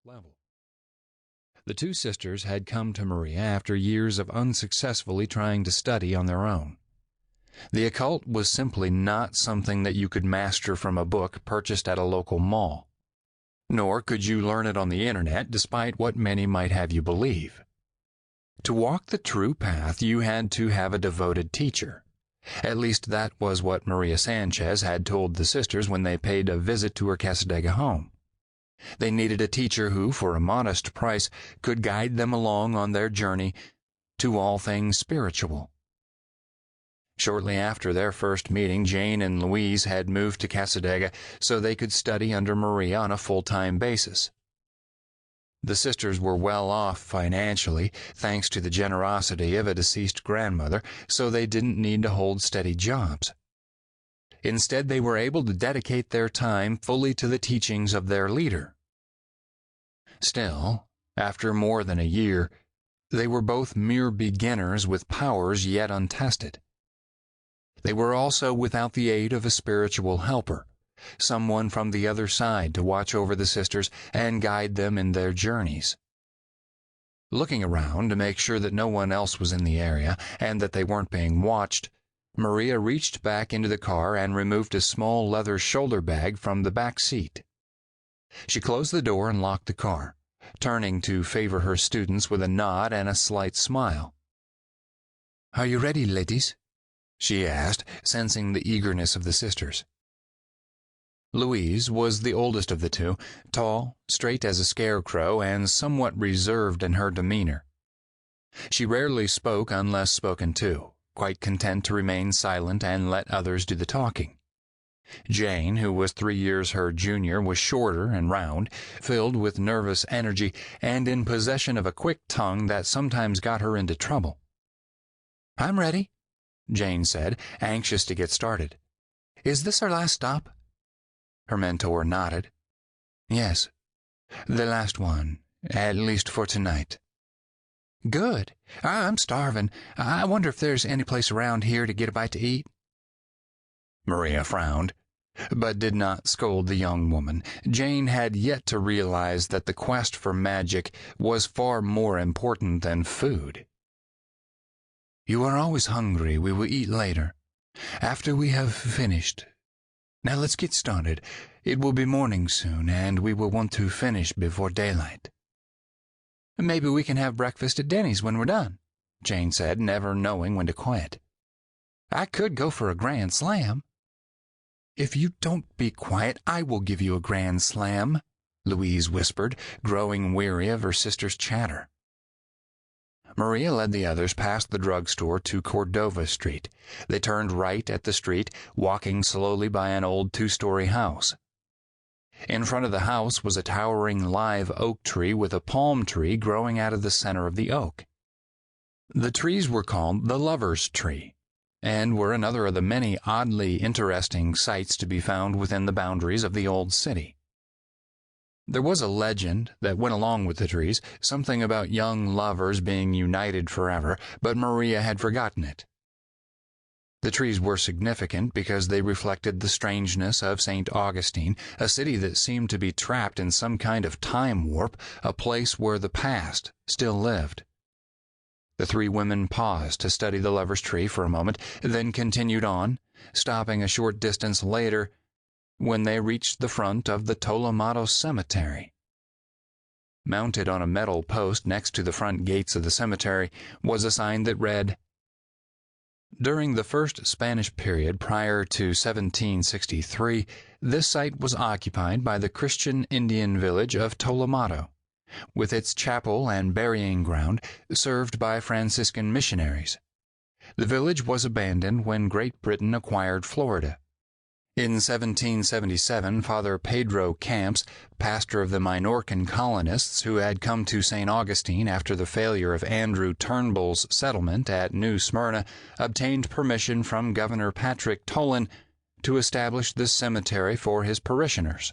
level. The two sisters had come to Maria after years of unsuccessfully trying to study on their own. The occult was simply not something that you could master from a book purchased at a local mall. Nor could you learn it on the internet, despite what many might have you believe. To walk the true path, you had to have a devoted teacher. At least that was what Maria Sanchez had told the sisters when they paid a visit to her Cassadaga home. They needed a teacher who, for a modest price, could guide them along on their journey to all things spiritual. Shortly after their first meeting, Jane and Louise had moved to Cassadaga so they could study under Maria on a full-time basis. The sisters were well off financially, thanks to the generosity of a deceased grandmother, so they didn't need to hold steady jobs. Instead, they were able to dedicate their time fully to the teachings of their leader. Still, after more than a year, they were both mere beginners with powers yet untested. They were also without the aid of a spiritual helper, someone from the other side to watch over the sisters and guide them in their journeys. Looking around to make sure that no one else was in the area and that they weren't being watched, Maria reached back into the car and removed a small leather shoulder bag from the back seat. She closed the door and locked the car, turning to favor her students with a nod and a slight smile. "Are you ready, ladies?" she asked, sensing the eagerness of the sisters. Louise was the oldest of the two, tall, straight as a scarecrow, and somewhat reserved in her demeanor. She rarely spoke unless spoken to, quite content to remain silent and let others do the talking. Jane, who was 3 years her junior, was shorter and round, filled with nervous energy, and in possession of a quick tongue that sometimes got her into trouble. "I'm ready," Jane said, anxious to get started. "Is this our last stop?" Her mentor nodded. "Yes, the last one, at least for tonight." "Good. I'm starving. I wonder if there's any place around here to get a bite to eat." Maria frowned, but did not scold the young woman. Jane had yet to realize that the quest for magic was far more important than food. "You are always hungry. We will eat later, after we have finished. Now let's get started. It will be morning soon, and we will want to finish before daylight." "Maybe we can have breakfast at Denny's when we're done," Jane said, never knowing when to quit. "I could go for a grand slam." "If you don't be quiet, I will give you a grand slam," Louise whispered, growing weary of her sister's chatter. Maria led the others past the drugstore to Cordova Street. They turned right at the street, walking slowly by an old 2-story house. In front of the house was a towering live oak tree with a palm tree growing out of the center of the oak. The trees were called the Lover's Tree, and were another of the many oddly interesting sights to be found within the boundaries of the old city. There was a legend that went along with the trees, something about young lovers being united forever, but Maria had forgotten it. The trees were significant because they reflected the strangeness of St. Augustine, a city that seemed to be trapped in some kind of time warp, a place where the past still lived. The three women paused to study the lover's tree for a moment, then continued on, stopping a short distance later when they reached the front of the Tolomato Cemetery. Mounted on a metal post next to the front gates of the cemetery was a sign that read, "During the first Spanish period prior to 1763, this site was occupied by the Christian Indian village of Tolomato, with its chapel and burying ground served by Franciscan missionaries. The village was abandoned when Great Britain acquired Florida. In 1777, Father Pedro Camps, pastor of the Minorcan colonists who had come to St. Augustine after the failure of Andrew Turnbull's settlement at New Smyrna, obtained permission from Governor Patrick Tolan to establish this cemetery for his parishioners.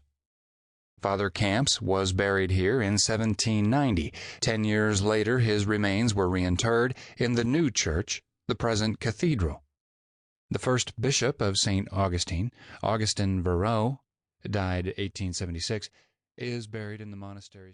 Father Camps was buried here in 1790. 10 years later, his remains were reinterred in the new church, the present cathedral. The first bishop of St. Augustine, Augustine Verreau, died 1876, is buried in the monastery's